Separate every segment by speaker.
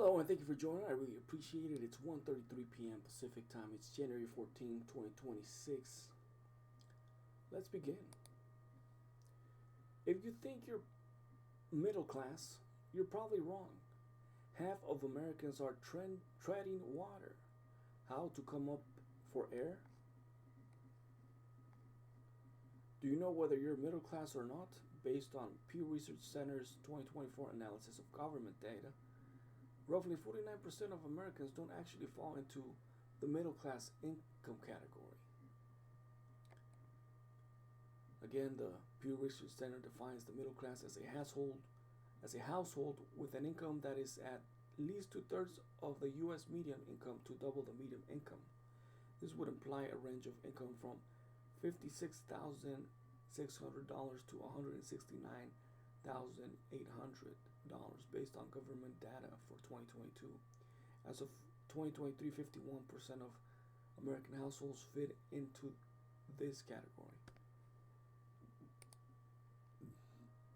Speaker 1: Hello and thank you for joining. I really appreciate it. It's 1:33 p.m. Pacific time. It's January 14, 2026. Let's begin. If you think you're middle class, you're probably wrong. Half of Americans are treading water. How to come up for air? Do you know whether you're middle class or not? Based on Pew Research Center's 2024 analysis of government data, roughly 49% of Americans don't actually fall into the middle class income category. Again, the Pew Research Center defines the middle class as a household with an income that is at least two-thirds of the U.S. median income to double the median income. This would imply a range of income from $56,600 to $169,800 based on government data for 2022. As of 2023, 51% of American households fit into this category.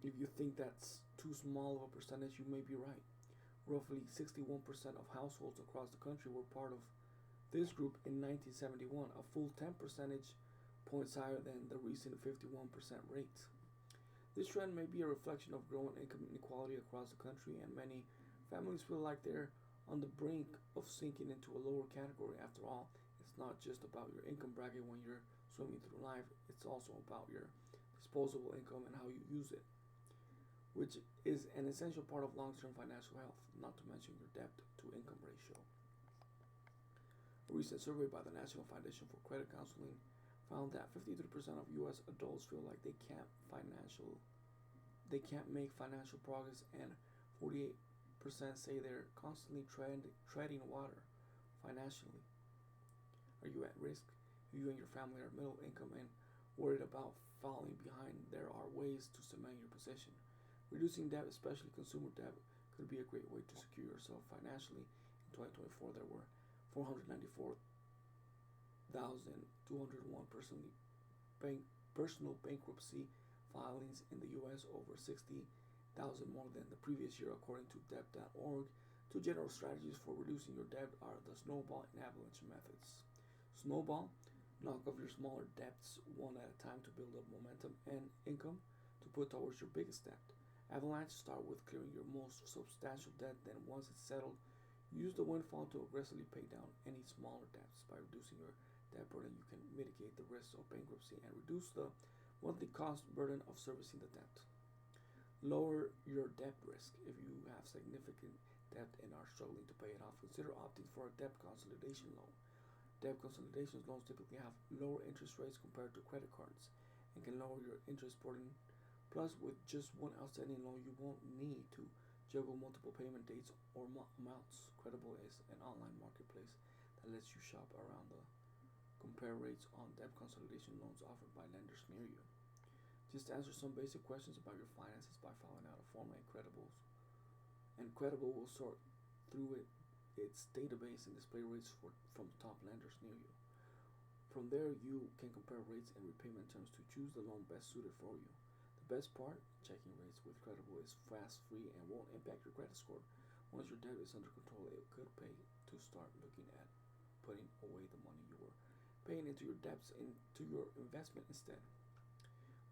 Speaker 1: If you think that's too small of a percentage, you may be right. Roughly 61% of households across the country were part of this group in 1971, a full 10 percentage points higher than the recent 51% rate. This trend may be a reflection of growing income inequality across the country, and many families feel like they're on the brink of sinking into a lower category. After all, it's not just about your income bracket when you're swimming through life, it's also about your disposable income and how you use it, which is an essential part of long term financial health, not to mention your debt to income ratio. A recent survey by the National Foundation for Credit Counseling found that 53% of U.S. adults feel like they can't make financial progress, and 48% say they're constantly treading water financially. Are you at risk? If you and your family are middle income and worried about falling behind, there are ways to cement your position. Reducing debt, especially consumer debt, could be a great way to secure yourself financially. In 2024, there were 494,201 personal bankruptcy filings in the U.S., over 60,000 more than the previous year, according to Debt.org. Two general strategies for reducing your debt are the snowball and avalanche methods. Snowball: knock off your smaller debts one at a time to build up momentum and income to put towards your biggest debt. Avalanche: start with clearing your most substantial debt, then once it's settled, use the windfall to aggressively pay down any smaller debts. By reducing your debt burden, you can mitigate the risks of bankruptcy and reduce the monthly cost burden of servicing the debt. Lower your debt risk. If you have significant debt and are struggling to pay it off, consider opting for a debt consolidation loan. Debt consolidation loans typically have lower interest rates compared to credit cards and can lower your interest burden. Plus, with just one outstanding loan, you won't need to juggle multiple payment dates or amounts. Credible is an online marketplace that lets you shop around the compare rates on debt consolidation loans offered by lenders near you. Just answer some basic questions about your finances by filling out a form at and Credible will sort through its database and display rates from top lenders near you. From there, you can compare rates and repayment terms to choose the loan best suited for you. The best part: checking rates with Credible is fast, free, and won't impact your credit score. Once your debt is under control, it could pay to start looking at putting away the money you were paying into your debts into your investment instead.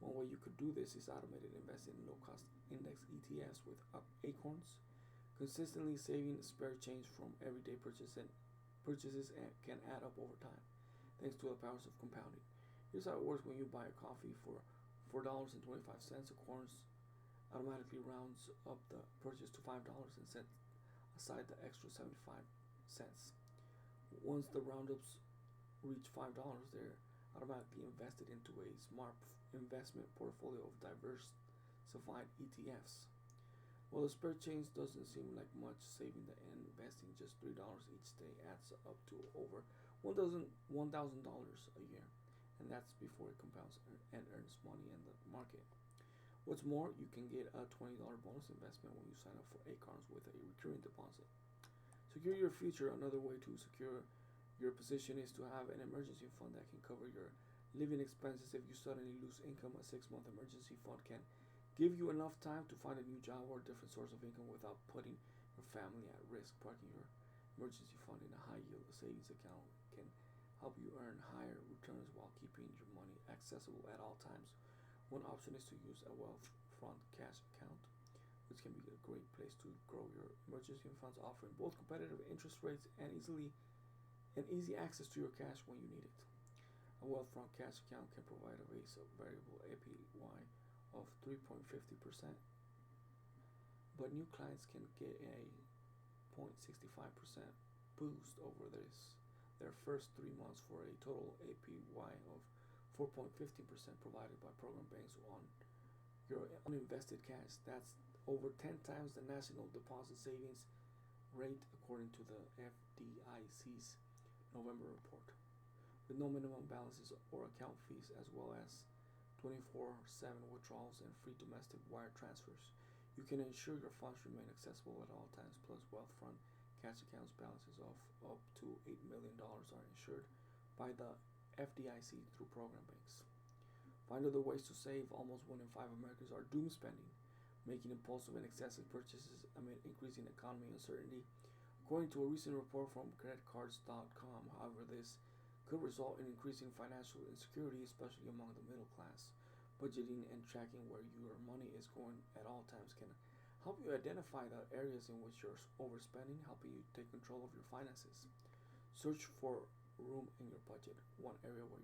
Speaker 1: One way you could do this is automated investing in low-cost index ETFs with Acorns. Consistently saving spare change from everyday purchases can add up over time, thanks to the powers of compounding. Here's how it works: when you buy a coffee for $4.25, Acorns automatically rounds up the purchase to $5 and sets aside the extra 75 cents. Once the roundups reach $5, they're automatically invested into a smart investment portfolio of diversified ETFs. While the spare change doesn't seem like much, saving and investing just $3 each day adds up to over $1,000 a year, and that's before it compounds and earns money in the market. What's more, you can get a $20 bonus investment when you sign up for Acorns with a recurring deposit. Secure your future. Another way to secure your position is to have an emergency fund that can cover your living expenses if you suddenly lose income. A 6-month emergency fund can give you enough time to find a new job or a different source of income without putting or family at risk. Parking your emergency fund in a high yield savings account can help you earn higher returns while keeping your money accessible at all times. One option is to use a Wealthfront cash account, which can be a great place to grow your emergency funds, offering both competitive interest rates and easy access to your cash when you need it. A Wealthfront cash account can provide a base of variable APY of 3.50%, but new clients can get a 0.65% boost over their first 3 months for a total APY of 4.15% provided by program banks on your uninvested cash. That's over 10 times the national deposit savings rate according to the FDIC's November report. With no minimum balances or account fees, as well as 24/7 withdrawals and free domestic wire transfers, you can ensure your funds remain accessible at all times. Plus, Wealthfront cash accounts balances of up to $8 million are insured by the FDIC through program banks. Find other ways to save. Almost 1 in 5 Americans are doom spending, making impulsive and excessive purchases amid increasing economy uncertainty. According to a recent report from creditcards.com, however, this could result in increasing financial insecurity, especially among the middle class. Budgeting and tracking where your money is going at all times can help you identify the areas in which you're overspending, helping you take control of your finances. Search for room in your budget. One area where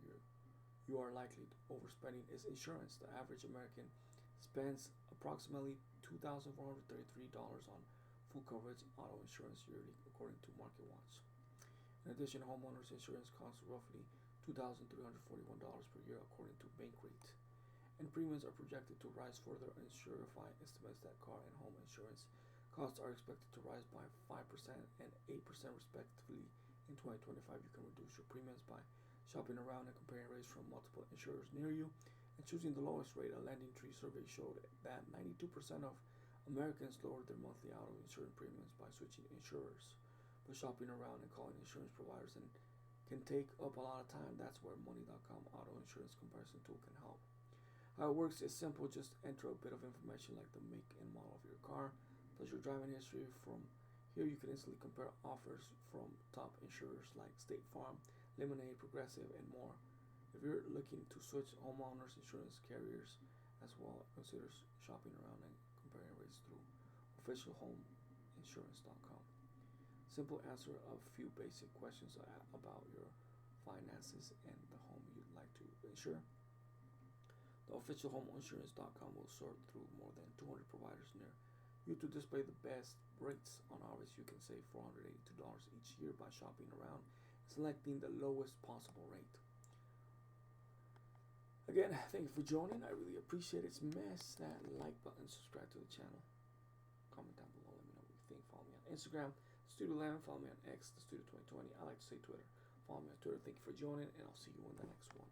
Speaker 1: you are likely overspending is insurance. The average American spends approximately $2,433 on full coverage auto insurance yearly, according to MarketWatch. In addition, homeowners insurance costs roughly $2,341 per year, according to Bankrate. And premiums are projected to rise further. Insurify estimates that car and home insurance costs are expected to rise by 5% and 8% respectively in 2025. You can reduce your premiums by shopping around and comparing rates from multiple insurers near you and choosing the lowest rate. A Lending Tree survey showed that 92% of Americans lowered their monthly auto insurance premiums by switching insurers. But shopping around and calling insurance providers can take up a lot of time. That's where Money.com auto insurance comparison tool can help. How it works is simple. Just enter a bit of information like the make and model of your car, plus your driving history. From here, you can instantly compare offers from top insurers like State Farm, Lemonade, Progressive, and more. If you're looking to switch homeowners insurance carriers as well, consider shopping around and comparing rates through officialhomeinsurance.com. Simple answer a few basic questions about your finances and the home you'd like to insure. The officialhomeinsurance.com will sort through more than 200 providers near you to display the best rates. On average, you can save $482 each year by shopping around and selecting the lowest possible rate. Again, thank you for joining. I really appreciate it. Smash that like button, subscribe to the channel, comment down below, let me know what you think. Follow me on Instagram, Studio11, follow me on X, the Studio 2020. I like to say Twitter. Follow me on Twitter. Thank you for joining, and I'll see you in the next one.